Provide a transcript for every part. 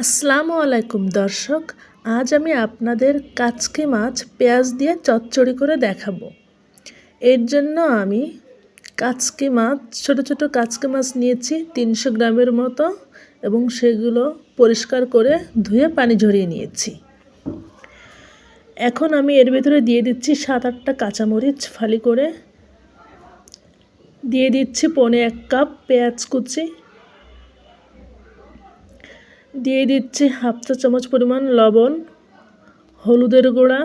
আসসালামু আলাইকুম দর্শক, আজ আমি আপনাদের কাচকি মাছ পেঁয়াজ দিয়ে চচ্চড়ি করে দেখাবো। এর জন্য আমি কাচকি মাছ ছোট ছোট কাচকি মাছ নিয়েছি 300 গ্রামের মতো এবং সেগুলো পরিষ্কার করে ধুয়ে পানি ঝরিয়ে নিয়েছি। এখন আমি এর ভিতরে দিয়ে দিচ্ছি 7-8টা কাঁচামরিচ ফালি করে, দিয়ে দিচ্ছি 1.25 কাপ পেঁয়াজ কুচি, দিয়ে দিচ্ছি 1/2 চা চামচ পরিমাণ লবণ, হলুদের গুঁড়া,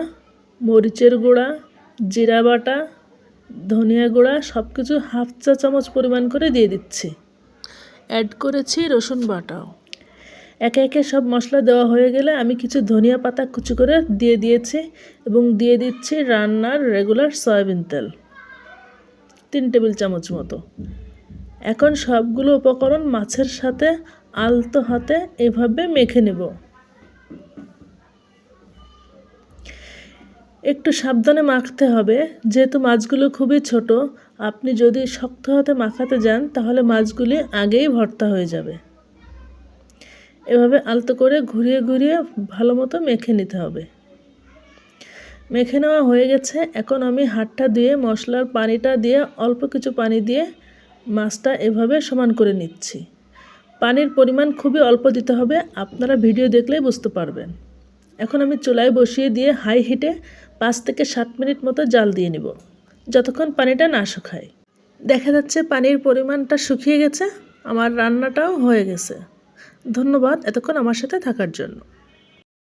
মরিচের গুঁড়া, জিরা বাটা, ধনিয়া গুঁড়া সব কিছু 1/2 চা চামচ পরিমাণ করে দিয়ে দিচ্ছি। অ্যাড করেছি রসুন বাটাও। একে একে সব মশলা দেওয়া হয়ে গেলে আমি কিছু ধনিয়া পাতা কুচি করে দিয়ে দিয়েছি এবং দিয়ে দিচ্ছি রান্নার রেগুলার সয়াবিন তেল 3 টেবিল চামচ মতো। এখন সবগুলো উপকরণ মাছের সাথে আলতো হাতে এভাবে মেখে নেব। একটু সাবধানে মাখতে হবে, যেহেতু মাছগুলো খুবই ছোট। আপনি যদি শক্ত হাতে মাখাতে যান তাহলে মাছগুলি আগেই ভর্তা হয়ে যাবে। এভাবে আলতো করে ঘুরিয়ে ঘুরিয়ে ভালো মতো মেখে নিতে হবে। মেখে নেওয়া হয়ে গেছে। এখন আমি হাতটা দিয়ে মশলার পানিটা দিয়ে অল্প কিছু পানি দিয়ে মাছটা এভাবে সমান করে নিচ্ছি। পানির পরিমাণ খুবই অল্প দিতে হবে, আপনারা ভিডিও দেখলেই বুঝতে পারবেন। এখন আমি চুলায় বসিয়ে দিয়ে হাই হিটে 5 থেকে 7 মিনিট মতো জাল দিয়ে নিব, যতক্ষণ পানিটা না শুকায়। দেখা যাচ্ছে পানির পরিমাণটা শুকিয়ে গেছে, আমার রান্নাটাও হয়ে গেছে। ধন্যবাদ এতক্ষণ আমার সাথে থাকার জন্য।